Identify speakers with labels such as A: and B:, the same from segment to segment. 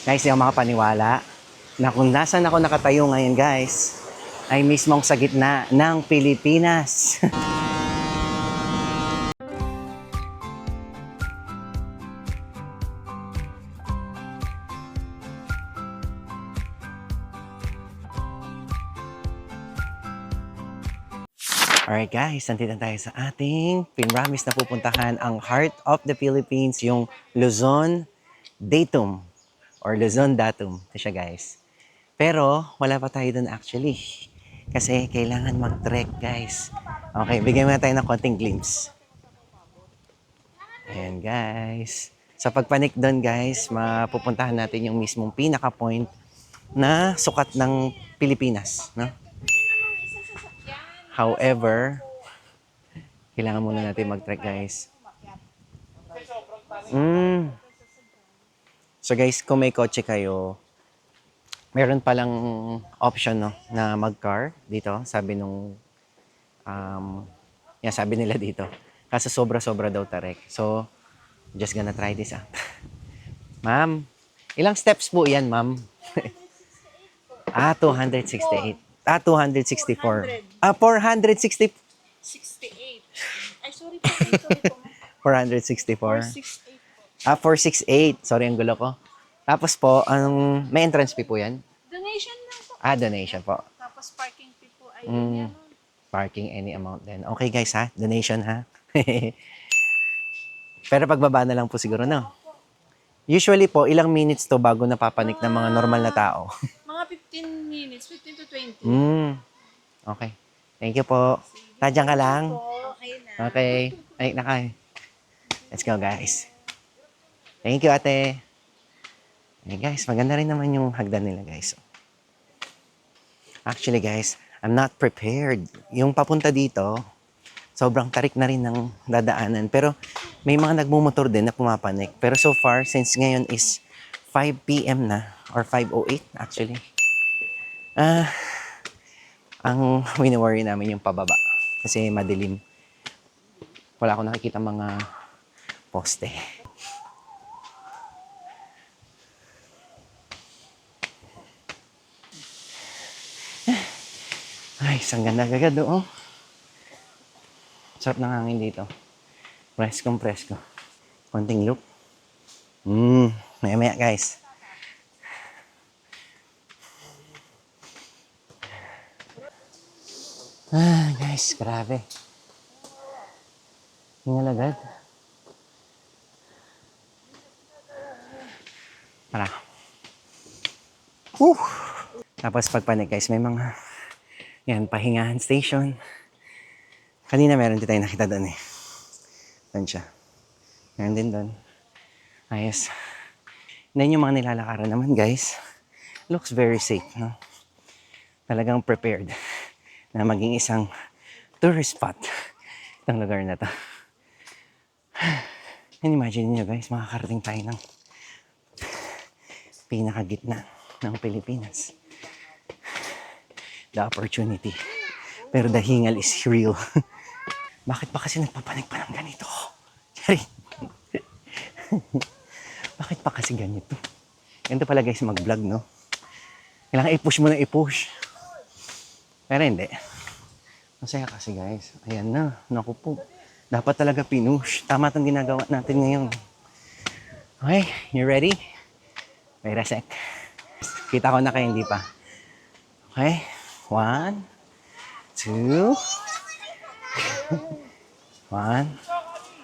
A: Guys, hindi ako makapaniwala na kung nasan ako nakatayo ngayon guys, ay mismong sa gitna ng Pilipinas. Alright guys, nandito tayo sa ating pinramis na pupuntahan, ang Heart of the Philippines, yung Luzon Datum or Luzon Datum. Ito siya guys. Pero wala pa tayo dun actually kasi kailangan mag-trek guys. Okay, bigyan mo na tayo ng konting glimpse. Ayan guys. Sa pagpanik doon guys, mapupuntahan natin yung mismong pinaka-point na sukat ng Pilipinas. No? However, kailangan muna natin mag-trek guys. So guys, kung may kotse kayo, meron palang option no, na mag-car dito. Sabi nung, sabi nila dito. Kasi sobra-sobra daw tarek. So, just gonna try this out. Ma'am, ilang steps po yan, ma'am? 268. 264. 460.
B: 68. Ay, sorry po.
A: 464.
B: 468 po.
A: 468. Sorry, ang gulo ko. Tapos po, may entrance fee po yan?
B: Donation lang po.
A: Donation po.
B: Tapos parking fee po ay yun yan.
A: Parking any amount din. Okay guys ha, donation ha. Pero pagbaba na lang po siguro no. Usually po, ilang minutes to bago napapanik ng mga normal na tao?
B: Mga 15 minutes, 15 to 20.
A: Okay. Thank you po. Tadyan ka lang.
B: Okay na.
A: Okay. Ay, nakay. Let's go guys. Thank you ate. Hey guys, maganda rin naman yung hagdan nila guys. Actually guys, I'm not prepared. Yung papunta dito, sobrang tarik na rin ng dadaanan. Pero may mga nagmumotor din na pumapanik. Pero so far, since ngayon is 5 p.m. na, or 5:08 actually, ang wini-worry namin yung pababa. Kasi madilim. Wala akong nakikita mga poste. Ay, isang ganda agad oh. Sarap ng hangin dito. Preskong presko. Konting loop. Maya-maya guys. Guys, grabe. Hingal agad. Para. Tapos pagpanik guys, may mga pahingahan station. Kanina meron din tayo nakita doon eh. Doon siya. Meron din doon. Ayos. Then yung mga nilalakaran naman guys, looks very safe. No? Talagang prepared na maging isang tourist spot ng lugar na to. And imagine niyo guys, makakarating tayo ng pinakagitna ng Pilipinas. The opportunity. Pero the hingal is real. Bakit pa kasi nagpapanik pa ng ganito? Sorry. Bakit pa kasi ganito? Ganito pala guys mag-vlog, no? Kailangan i-push mo na i-push. Pero hindi. Masaya kasi guys. Ayan na. Naku po. Dapat talaga pinush. Tama itong ginagawa natin ngayon. Okay, you ready? Wait a sec. Kita ko na kayo, hindi pa. Okay. 1, 2. 1.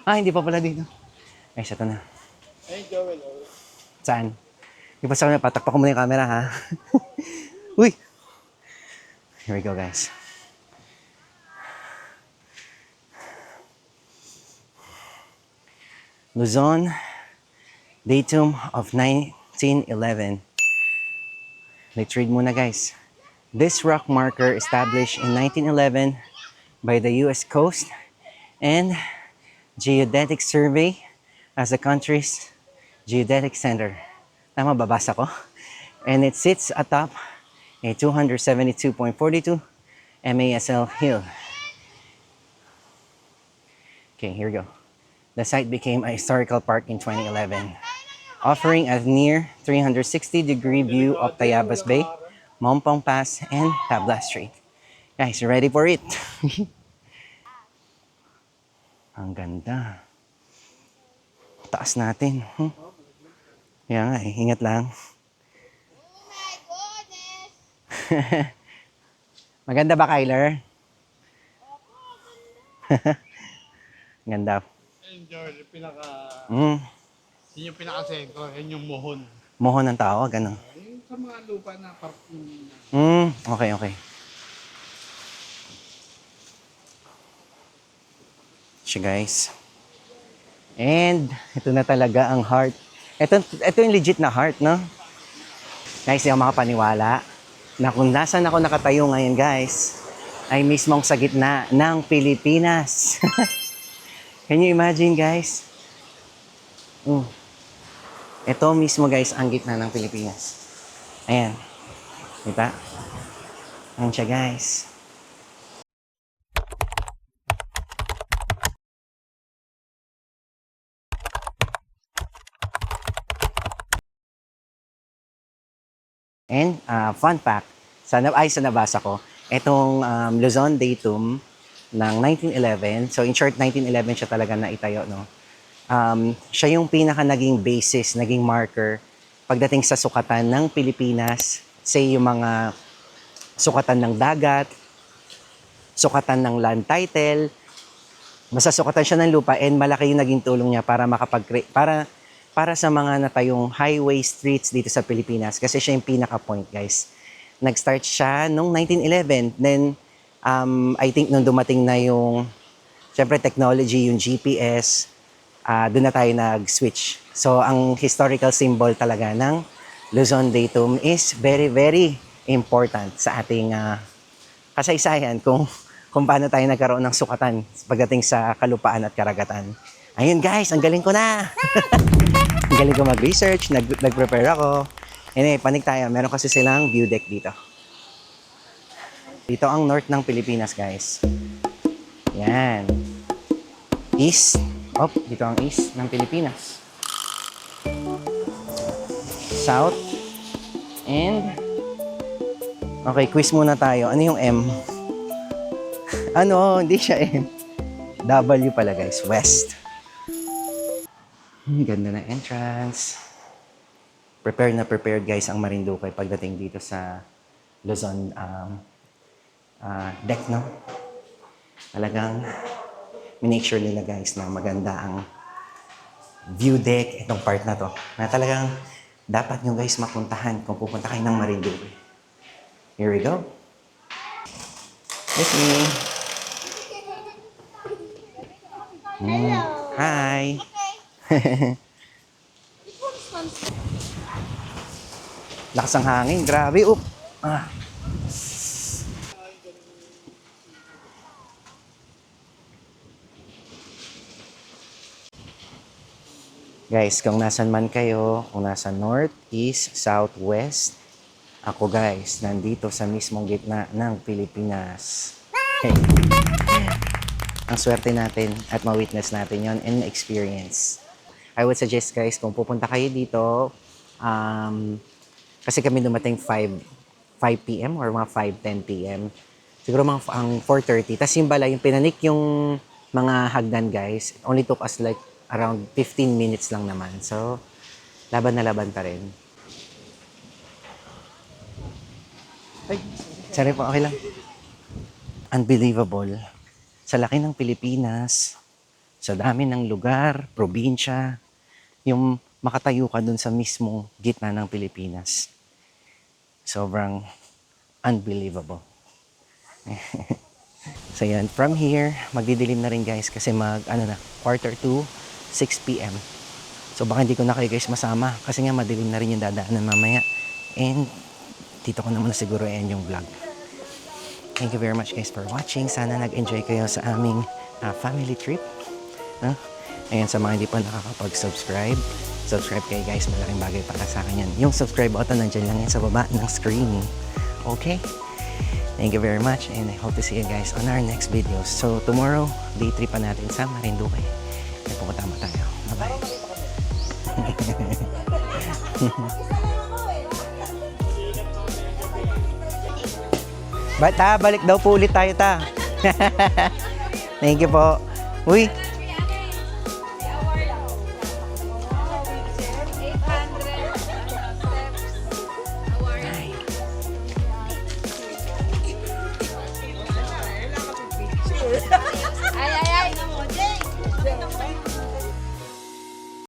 A: Hindi pa pala dito. Ay, ito na. Saan? Di pa sa kanya, patakpak ko muna yung camera, ha? Uy! Here we go, guys. Luzon, datum of 1911. Let's read muna, guys. This rock marker established in 1911 by the U.S. Coast and Geodetic Survey as the country's geodetic center. Tama, babasa ko. And it sits atop a 272.42 MASL hill. Okay, here we go. The site became a historical park in 2011. offering a near 360-degree view of Tayabas Bay, Mompong Pass, and Tabla Street. Guys, you ready for it? Ang ganda. Taas natin. Kaya nga eh, ingat lang. Maganda ba, Kyler? Ganda.
C: George, pinaka,
A: Mm.
C: yun yung pinaka-sentro, yun yung mohon.
A: Mohon ng tawag, ano?
C: Yung sa mga lupa na parking na.
A: Okay, okay. Siya, guys. And, ito na talaga ang heart. Ito yung legit na heart, no? Guys, hindi ako makapaniwala na kung nasan ako nakatayo ngayon, guys, ay mismong sa gitna ng Pilipinas. Can you imagine, guys? Ito mismo, guys, ang gitna ng Pilipinas. Ayan. Diba? Ayan siya, guys. And fun fact, sa nabasa ko, itong Luzon Datum ng 1911, so in short, 1911 siya talaga na itayo, no? Siya yung pinaka naging basis, naging marker pagdating sa sukatan ng Pilipinas, say yung mga sukatan ng dagat, sukatan ng land title, basta sukatan siya ng lupa, and malaki yung naging tulong niya para para sa mga natayong highway streets dito sa Pilipinas, kasi siya yung pinaka-point, guys. Nag-start siya noong 1911, then I think nung dumating na yung syempre technology, yung GPS, doon na tayo nag-switch. So ang historical symbol talaga ng Luzon Datum is very, very important sa ating kasaysayan kung paano tayo nagkaroon ng sukatan pagdating sa kalupaan at karagatan. Ayun, guys, ang galing ko na! Ang galing ko mag-research, nag-prepare ako. Anyway, panig tayo. Meron kasi silang view deck dito. Dito ang north ng Pilipinas, guys. Yan. East. Dito ang east ng Pilipinas. South. And okay, quiz muna tayo. Ano yung M? Ano? Hindi siya M. W pala, guys. West. Ganda na entrance. Prepared na prepared, guys, ang Marinduque pagdating dito sa Luzon deck, no? Talagang minake sure nila, guys, na maganda ang view deck itong part na to. Na talagang dapat nyo, guys, mapuntahan kung pupunta kayo ng Marinduque. Here we go. With me. Hi. Lakas ang hangin. Grabe. Guys, kung nasan man kayo, kung nasa north, east, south, west, ako, guys, nandito sa mismong gitna ng Pilipinas. Okay. Ang swerte natin at ma-witness natin yon and experience. I would suggest, guys, kung pupunta kayo dito, kasi kami dumating 5 p.m. or mga 5:10 p.m. Siguro mga ang 4:30. Tapos yung bala, yung pinanik yung mga hagdan, guys, only took us like around 15 minutes lang naman. So, laban na laban pa rin. Ay, sorry po, okay lang. Unbelievable. Sa laki ng Pilipinas, sa dami ng lugar, probinsya, yung makatayo ka dun sa mismong gitna ng Pilipinas. Sobrang unbelievable. So yan, from here, magdidilim na rin, guys, kasi 6 p.m. So baka hindi ko na kayo, guys, masama kasi nga madilim na rin yung dadaanan mamaya. And dito ko naman siguro end yung vlog. Thank you very much, guys, for watching. Sana nag-enjoy kayo sa aming family trip. Ayan, sa mga hindi pa nakakapag-subscribe, subscribe kayo, guys. Malaking bagay para sa akin yan. Yung subscribe button nandyan lang yan sa baba ng screen. Okay? Thank you very much, and I hope to see you guys on our next video. So tomorrow, day 3 pa natin sa Marinduque. Pupunta tayo. Bye-bye. Balik daw po ulit tayo ta. Thank you po. Uy,